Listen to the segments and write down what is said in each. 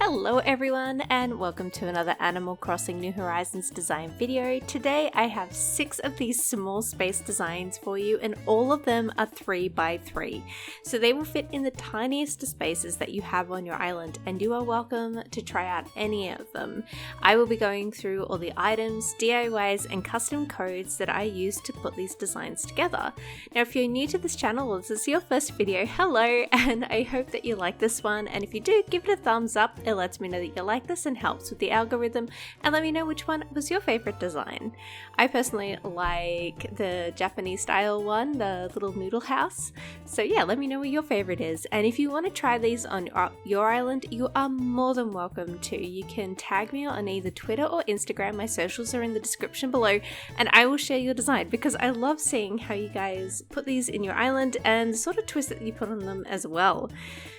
Hello everyone and welcome to another Animal Crossing New Horizons design video. Today I have 6 of these small space designs for you and all of them are 3x3. So they will fit in the tiniest of spaces that you have on your island and you are welcome to try out any of them. I will be going through all the items, DIYs and custom codes that I use to put these designs together. Now if you're new to this channel or this is your first video, hello, and I hope that you like this one, and if you do, give it a thumbs up. It lets me know that you like this and helps with the algorithm, and let me know which one was your favorite design. I personally like the Japanese style one, the little noodle house. So yeah, let me know what your favorite is, and if you want to try these on your island, you are more than welcome to. You can tag me on either Twitter or Instagram. My socials are in the description below, and I will share your design because I love seeing how you guys put these in your island and the sort of twist that you put on them as well.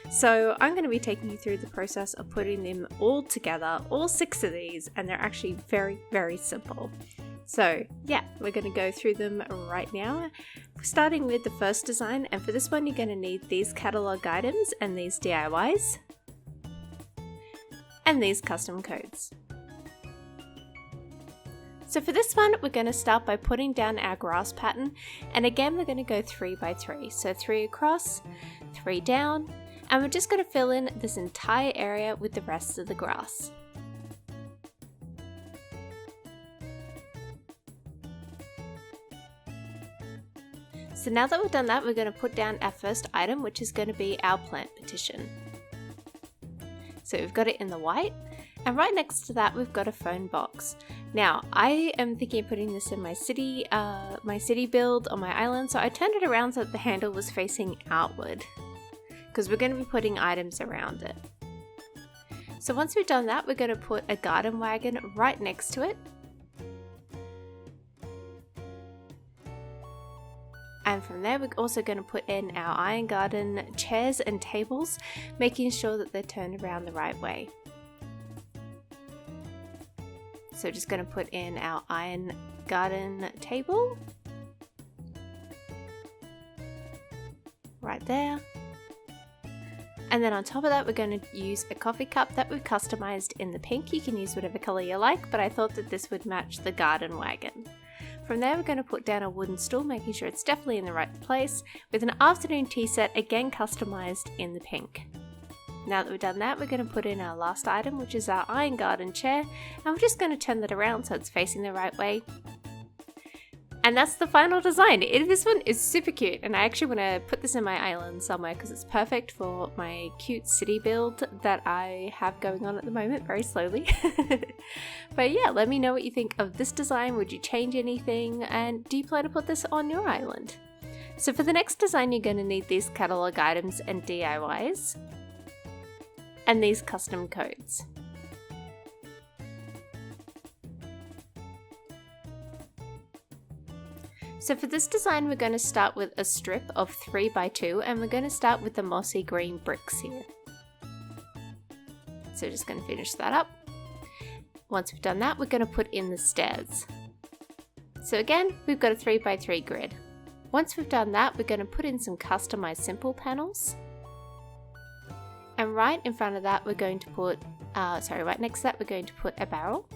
So I'm going to be taking you through the process of putting them all together, all 6 of these, and they're actually very simple. So yeah, we're going to go through them right now, starting with the first design, and for this one you're going to need these catalog items and these DIYs and these custom codes. So for this one, we're going to start by putting down our grass pattern, and again we're going to go 3x3, so 3 across, 3 down, and we're just going to fill in this entire area with the rest of the grass. So now that we've done that, we're going to put down our first item, which is going to be our plant petition. So we've got it in the white, and right next to that we've got a phone box. Now I am thinking of putting this in my city build on my island, so I turned it around so that the handle was facing outward, because we're going to be putting items around it. So once we've done that, we're going to put a garden wagon right next to it. And from there, we're also going to put in our Iron Garden chairs and tables, making sure that they're turned around the right way. So just going to put in our Iron Garden table. Right there. And then on top of that, we're going to use a coffee cup that we've customized in the pink. You can use whatever color you like, but I thought that this would match the garden wagon. From there, we're going to put down a wooden stool, making sure it's definitely in the right place, with an afternoon tea set, again customized in the pink. Now that we've done that, we're going to put in our last item, which is our Iron Garden chair, and we're just going to turn that around so it's facing the right way. And that's the final design. This one is super cute, and I actually want to put this in my island somewhere because it's perfect for my cute city build that I have going on at the moment, very slowly. But yeah, let me know what you think of this design. Would you change anything, and do you plan to put this on your island? So for the next design, you're going to need these catalog items and DIYs, and these custom codes. So for this design, we're going to start with a strip of 3x2, and we're going to start with the mossy green bricks here. So just going to finish that up. Once we've done that, we're going to put in the stairs. So again, we've got a 3x3 grid. Once we've done that, we're going to put in some customized simple panels. And right in front of that, we're going to put, right next to that, we're going to put a barrel.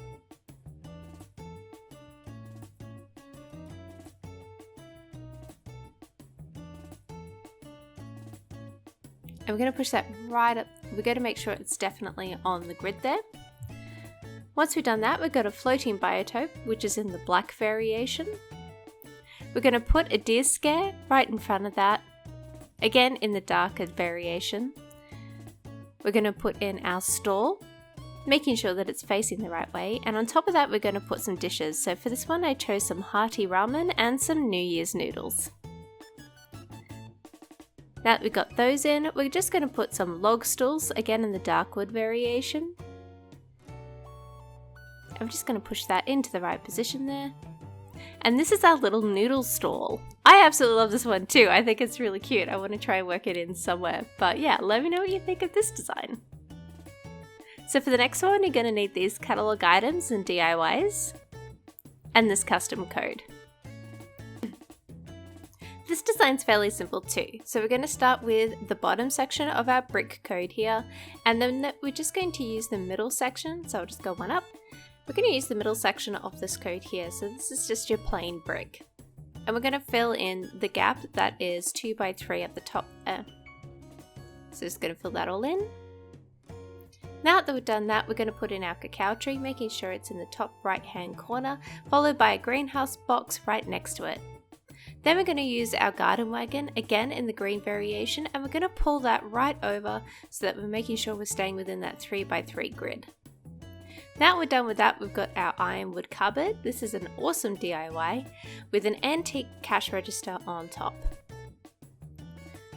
And we're going to push that right up. We're going to make sure it's definitely on the grid there. Once we've done that, we've got a floating biotope, which is in the black variation. We're going to put a deer scare right in front of that, again in the darker variation. We're going to put in our stall, making sure that it's facing the right way, and on top of that we're going to put some dishes. So for this one I chose some hearty ramen and some New Year's noodles. Now that we've got those in, we're just going to put some log stools, again in the dark wood variation. I'm just going to push that into the right position there. And this is our little noodle stall. I absolutely love this one too. I think it's really cute. I want to try and work it in somewhere. But yeah, let me know what you think of this design. So for the next one, you're going to need these catalog items and DIYs, and this custom code. This design's fairly simple too. So we're going to start with the bottom section of our brick code here, and then we're just going to use the middle section. So I'll just go one up. We're going to use the middle section of this code here. So this is just your plain brick. And we're going to fill in the gap that is 2 by 3 at the top there. So just going to fill that all in. Now that we've done that, we're going to put in our cacao tree, making sure it's in the top right hand corner, followed by a greenhouse box right next to it. Then we're going to use our garden wagon, again in the green variation, and we're going to pull that right over so that we're making sure we're staying within that 3 by 3 grid. Now we're done with that, we've got our ironwood cupboard. This is an awesome DIY with an antique cash register on top.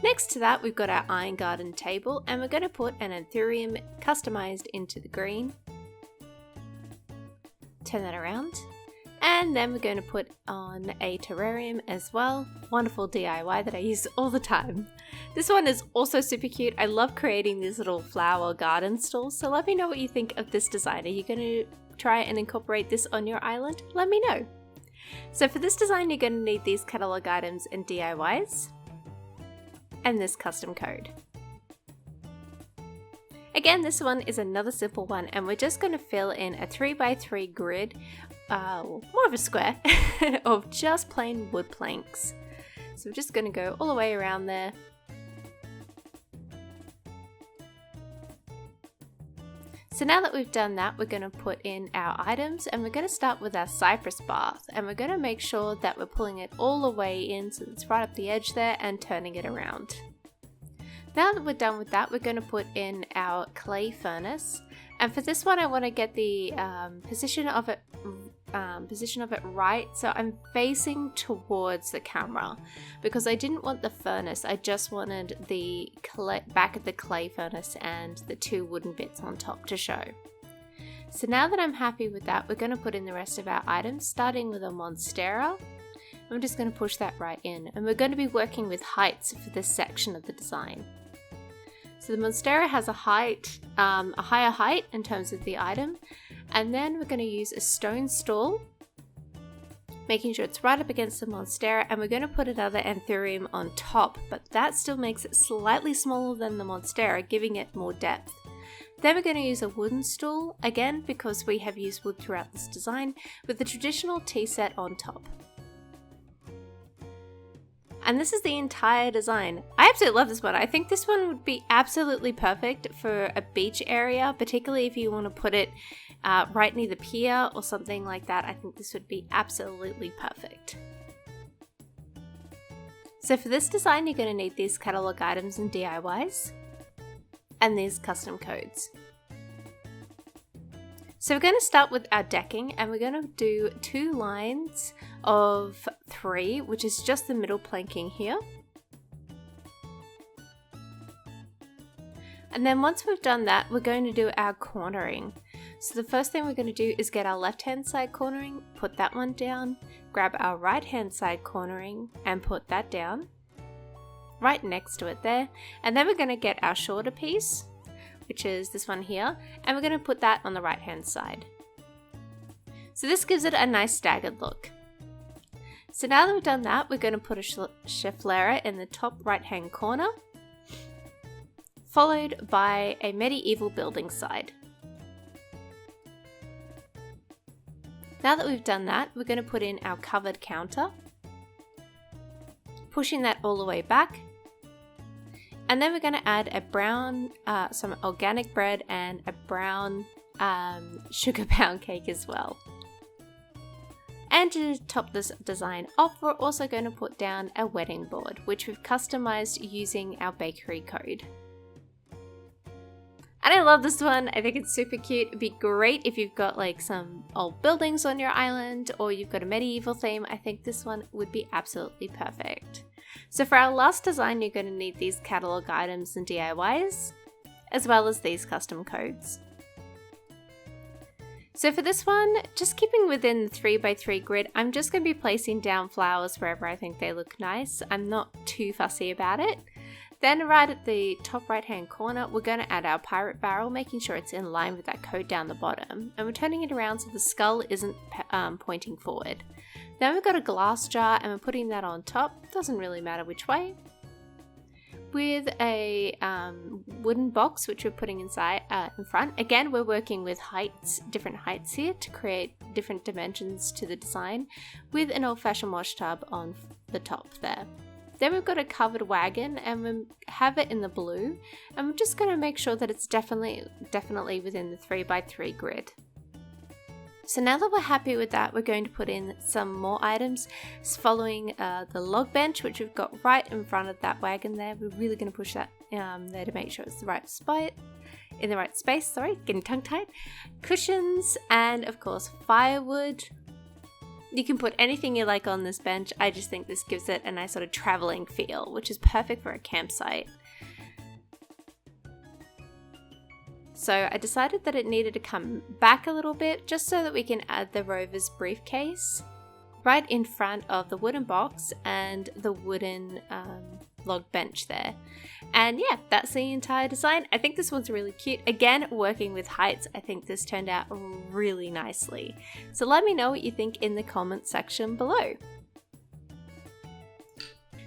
Next to that, we've got our iron garden table, and we're going to put an anthurium customized into the green. Turn that around. And then we're going to put on a terrarium as well. Wonderful DIY that I use all the time. This one is also super cute. I love creating these little flower garden stalls. So let me know what you think of this design. Are you going to try and incorporate this on your island? Let me know. So for this design, you're going to need these catalog items and DIYs. And this custom code. Again, this one is another simple one, and we're just going to fill in a 3 by 3 grid, more of a square, of just plain wood planks. So we're just going to go all the way around there. So now that we've done that, we're going to put in our items, and we're going to start with our cypress bath, and we're going to make sure that we're pulling it all the way in so it's right up the edge there and turning it around. Now that we're done with that, we're going to put in our clay furnace, and for this one I want to get the position of it right, so I'm facing towards the camera because I didn't want the furnace, I just wanted the back of the clay furnace and the 2 wooden bits on top to show. So now that I'm happy with that, we're going to put in the rest of our items, starting with a monstera. I'm just going to push that right in, and we're going to be working with heights for this section of the design. So the monstera has a higher height in terms of the item, and then we're going to use a stone stool, making sure it's right up against the monstera, and we're going to put another anthurium on top, but that still makes it slightly smaller than the monstera, giving it more depth. Then we're going to use a wooden stool, again because we have used wood throughout this design, with the traditional tea set on top. And this is the entire design. I absolutely love this one. I think this one would be absolutely perfect for a beach area, particularly if you want to put it right near the pier or something like that. I think this would be absolutely perfect. So for this design, you're going to need these catalog items and DIYs, and these custom codes. So we're going to start with our decking, and we're going to do 2 lines of 3, which is just the middle planking here. And then once we've done that, we're going to do our cornering. So the first thing we're going to do is get our left hand side cornering, put that one down, grab our right hand side cornering and put that down right next to it there. And then we're going to get our shorter piece, which is this one here, and we're going to put that on the right hand side. So this gives it a nice staggered look. So now that we've done that, we're going to put a chiflera in the top right hand corner, followed by a medieval building side. Now that we've done that, we're going to put in our covered counter, pushing that all the way back. And then we're going to add a brown, some organic bread and a brown sugar pound cake as well. And to top this design off, we're also going to put down a wedding board, which we've customized using our bakery code. And I love this one. I think it's super cute. It'd be great if you've got like some old buildings on your island or you've got a medieval theme. I think this one would be absolutely perfect. So for our last design, you're going to need these catalog items and DIYs, as well as these custom codes. So for this one, just keeping within the 3x3 grid, I'm just going to be placing down flowers wherever I think they look nice. I'm not too fussy about it. Then right at the top right hand corner, we're going to add our pirate barrel, making sure it's in line with that code down the bottom. And we're turning it around so the skull isn't pointing forward. Then we've got a glass jar and we're putting that on top, doesn't really matter which way, with a wooden box which we're putting inside in front. Again, we're working with different heights here to create different dimensions to the design, with an old-fashioned wash tub on the top there. Then we've got a covered wagon and we have it in the blue, and we're just going to make sure that it's definitely within the 3x3 grid. So now that we're happy with that, we're going to put in some more items following the log bench, which we've got right in front of that wagon there. We're really going to push that there to make sure it's the right spot, in the right space, sorry, getting tongue-tied. Cushions, and of course firewood. You can put anything you like on this bench. I just think this gives it a nice sort of traveling feel, which is perfect for a campsite. So I decided that it needed to come back a little bit just so that we can add the rover's briefcase right in front of the wooden box and the wooden log bench there. And yeah, that's the entire design. I think this one's really cute. Again, working with heights, I think this turned out really nicely. So let me know what you think in the comment section below.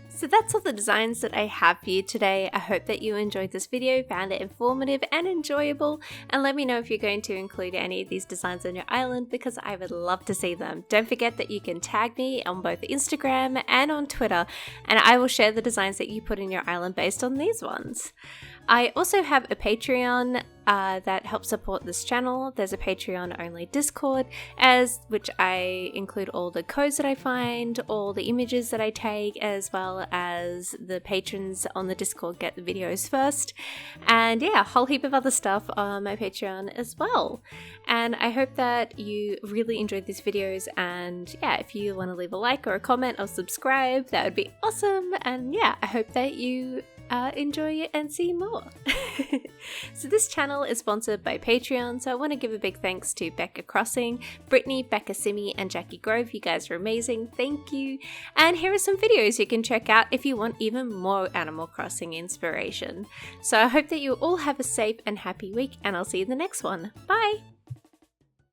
So that's all the designs that I have for you today. I hope that you enjoyed this video, found it informative and enjoyable, and let me know if you're going to include any of these designs on your island, because I would love to see them. Don't forget that you can tag me on both Instagram and on Twitter, and I will share the designs that you put in your island based on these ones. I also have a Patreon that helps support this channel. There's a Patreon only Discord, which I include all the codes that I find, all the images that I take, as well as the patrons on the Discord get the videos first, and yeah, a whole heap of other stuff on my Patreon as well. And I hope that you really enjoyed these videos, and yeah, if you want to leave a like or a comment or subscribe, that would be awesome. And yeah, I hope that you enjoy it and see more. So this channel is sponsored by Patreon, so I want to give a big thanks to Becca Crossing, Brittany, Becca Simi, and Jackie Grove. You guys are amazing, thank you. And here are some videos you can check out if you want even more Animal Crossing inspiration. So I hope that you all have a safe and happy week, and I'll see you in the next one. Bye!